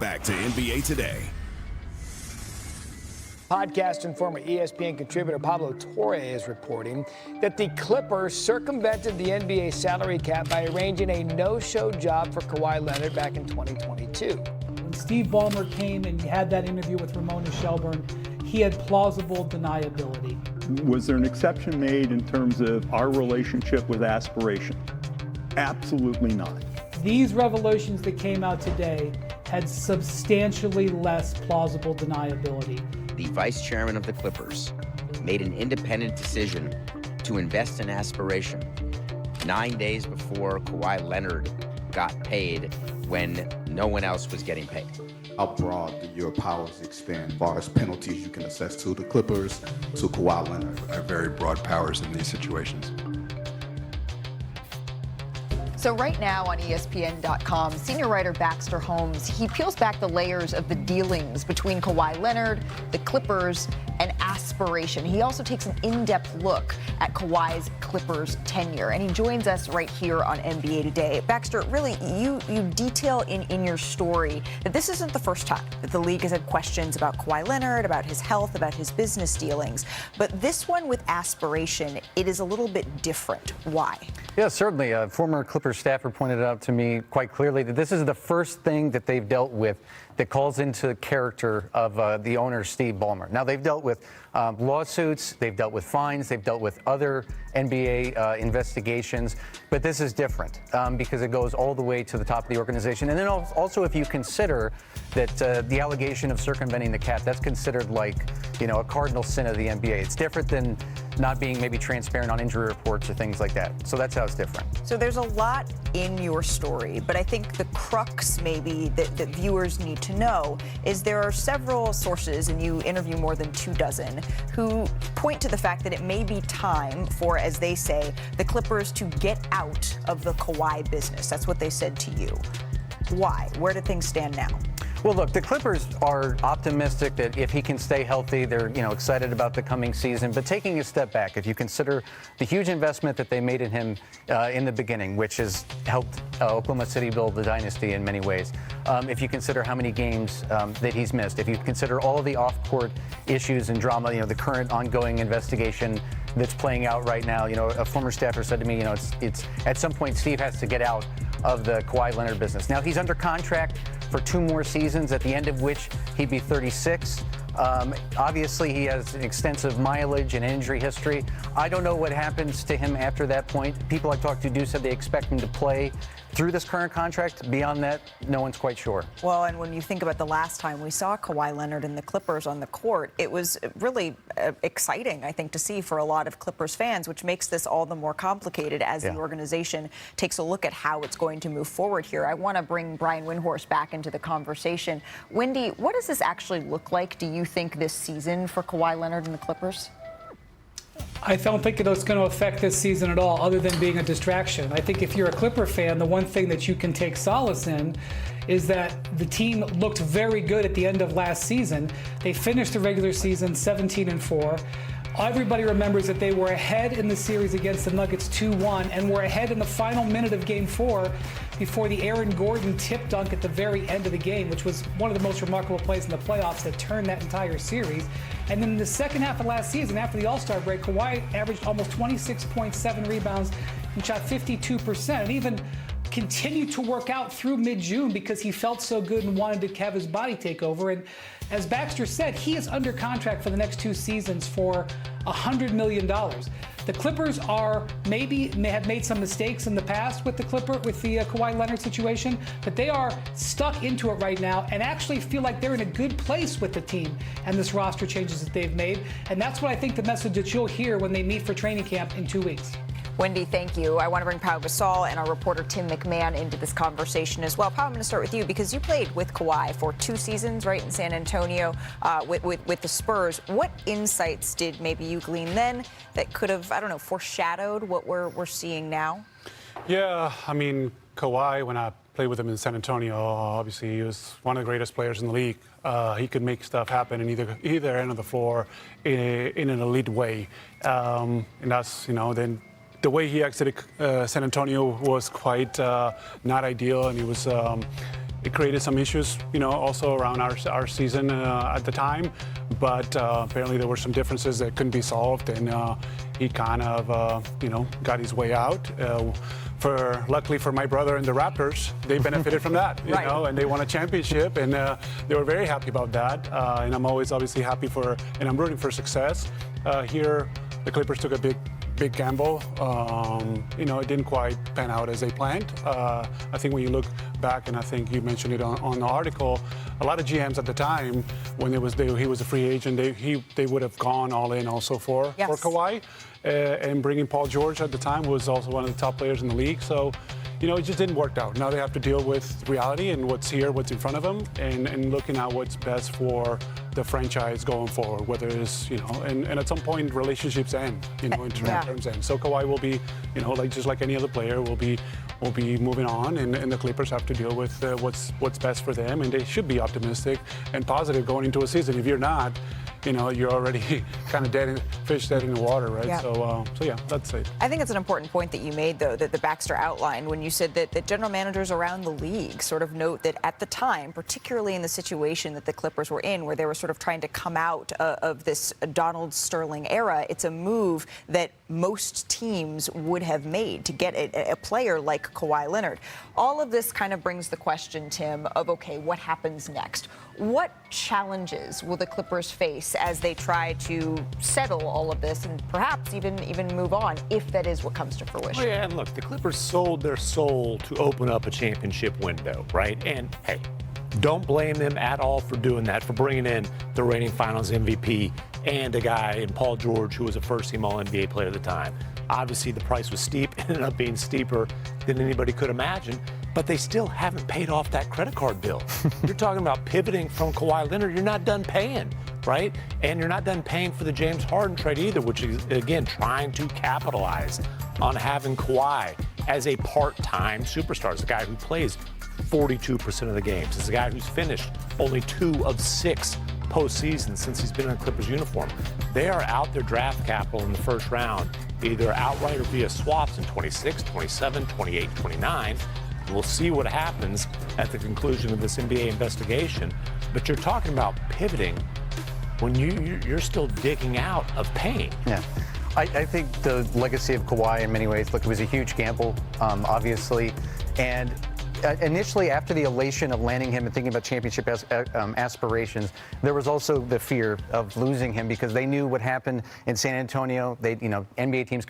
back to NBA Today. Podcast and former ESPN contributor Pablo Torre is reporting that the Clippers circumvented the NBA salary cap by arranging a no-show job for Kawhi Leonard back in 2022. When Steve Ballmer came and had that interview with Ramona Shelburne, he had plausible deniability. Was there an exception made in terms of our relationship with aspiration? Absolutely not. These revelations that came out today had substantially less plausible deniability. The vice chairman of the Clippers made an independent decision to invest in aspiration 9 days before Kawhi Leonard got paid when no one else was getting paid. How broad do your powers expand as far as penalties you can assess to the Clippers, to Kawhi Leonard? I have very broad powers in these situations. So right now on ESPN.com, senior writer Baxter Holmes, he peels back the layers of the dealings between Kawhi Leonard, the Clippers, and aspiration. He also takes an in-depth look at Kawhi's Clippers tenure, and he joins us right here on NBA Today. Baxter, really, you detail in your story that this isn't the first time that the league has had questions about Kawhi Leonard, about his health, about his business dealings. But this one with aspiration, it is a little bit different. Why? Yeah, certainly. A former Clippers staffer pointed out to me quite clearly that this is the first thing that they've dealt with that calls into the character of the owner, Steve Ballmer. Now, they've dealt with lawsuits, they've dealt with fines, they've dealt with other NBA investigations, but this is different because it goes all the way to the top of the organization. And then also, if you consider that the allegation of circumventing the cap, that's considered like, a cardinal sin of the NBA. It's different than not being maybe transparent on injury reports or things like that. So that's how it's different. So there's a lot in your story, but I think the crux maybe that viewers need to know is there are several sources, and you interview more than 24, who point to the fact that it may be time for, as they say, the Clippers to get out of the Kawhi business. That's what they said to you. Why? Where do things stand now? Well, look, the Clippers are optimistic that if he can stay healthy, they're excited about the coming season. But taking a step back, if you consider the huge investment that they made in him in the beginning, which has helped Oklahoma City build the dynasty in many ways, if you consider how many games that he's missed, if you consider all of the off-court issues and drama, the current ongoing investigation that's playing out right now, a former staffer said to me, it's at some point Steve has to get out of the Kawhi Leonard business. Now, he's under contract for 2 more seasons, at the end of which he'd be 36. Obviously, he has extensive mileage and injury history. I don't know what happens to him after that point. People I talked to said they expect him to play through this current contract. Beyond that, no one's quite sure. Well, and when you think about the last time we saw Kawhi Leonard and the Clippers on the court, it was really exciting, I think, to see for a lot of Clippers fans, which makes this all the more complicated as the organization takes a look at how it's going to move forward here. I want to bring Brian Windhorst back into the conversation. Wendy, what does this actually look like, do you think, this season for Kawhi Leonard and the Clippers? I don't think it's going to affect this season at all, other than being a distraction. I think if you're a Clipper fan, the one thing that you can take solace in is that the team looked very good at the end of last season. They finished the regular season 17-4. Everybody remembers that they were ahead in the series against the Nuggets 2-1 and were ahead in the final minute of Game 4 before the Aaron Gordon tip dunk at the very end of the game, which was one of the most remarkable plays in the playoffs that turned that entire series. And then in the second half of last season, after the All-Star break, Kawhi averaged almost 26.7 rebounds and shot 52%, and even continued to work out through mid-June because he felt so good and wanted to have his body take over. And as Baxter said, he is under contract for the next 2 seasons for $100 million. The Clippers may have made some mistakes in the past with the Kawhi Leonard situation, but they are stuck into it right now and actually feel like they're in a good place with the team and this roster changes that they've made. And that's what I think the message that you'll hear when they meet for training camp in 2 weeks. Wendy, thank you. I want to bring Pau Gasol and our reporter Tim McMahon into this conversation as well. Pau, I'm going to start with you because you played with Kawhi for 2 seasons, right, in San Antonio with the Spurs. What insights did maybe you glean then that could have, foreshadowed what we're seeing now? Yeah, I mean, Kawhi, when I played with him in San Antonio, obviously he was one of the greatest players in the league. He could make stuff happen in either end of the floor in an elite way. And that's, then the way he exited San Antonio was quite not ideal, and he was it created some issues, also around our season at the time. But apparently there were some differences that couldn't be solved, and he kind of, got his way out. Luckily for my brother and the Raptors, they benefited from that, and they won a championship, and they were very happy about that. And I'm always obviously happy and I'm rooting for success. Here, the Clippers took a big gamble. It didn't quite pan out as they planned. I think when you look back, and I think you mentioned it on the article, a lot of GMs at the time, when he was a free agent, they would have gone all in also for Kawhi. And bringing Paul George at the time was also one of the top players in the league. So, it just didn't work out. Now they have to deal with reality and what's here, what's in front of them, and looking at what's best for the franchise going forward, whether it's, and at some point relationships end, in terms end. So Kawhi will be, just like any other player, will be moving on, and the Clippers have to deal with what's best for them, and they should be optimistic and positive going into a season. If you're not, you're already kind of fish dead in the water, right? Yeah. So yeah, that's it. I think it's an important point that you made, though, that Baxter outlined when you said that general managers around the league sort of note that at the time, particularly in the situation that the Clippers were in, where they were sort of trying to come out of this Donald Sterling era, it's a move that most teams would have made to get a player like Kawhi Leonard. All of this kind of brings the question, Tim, of, okay, what happens next? What challenges will the Clippers face as they try to settle all of this and perhaps even move on, if that is what comes to fruition? Oh, yeah, and look, the Clippers sold their soul to open up a championship window, right? And, hey, don't blame them at all for doing that, for bringing in the reigning Finals MVP and a guy in Paul George who was a first-team All-NBA player at the time. Obviously, the price was steep. It ended up being steeper than anybody could imagine. But they still haven't paid off that credit card bill. You're talking about pivoting from Kawhi Leonard. You're not done paying, right? And you're not done paying for the James Harden trade either, which is, again, trying to capitalize on having Kawhi as a part-time superstar, as a guy who plays 42% of the games, as a guy who's finished only 2 of 6 postseasons since he's been in a Clippers uniform. They are out their draft capital in the first round, either outright or via swaps in 26, 27, 28, 29. We'll see what happens at the conclusion of this NBA investigation. But you're talking about pivoting when you're still digging out of pain. Yeah. I think the legacy of Kawhi in many ways, look, it was a huge gamble, obviously. And initially, after the elation of landing him and thinking about championship aspirations, there was also the fear of losing him because they knew what happened in San Antonio. NBA teams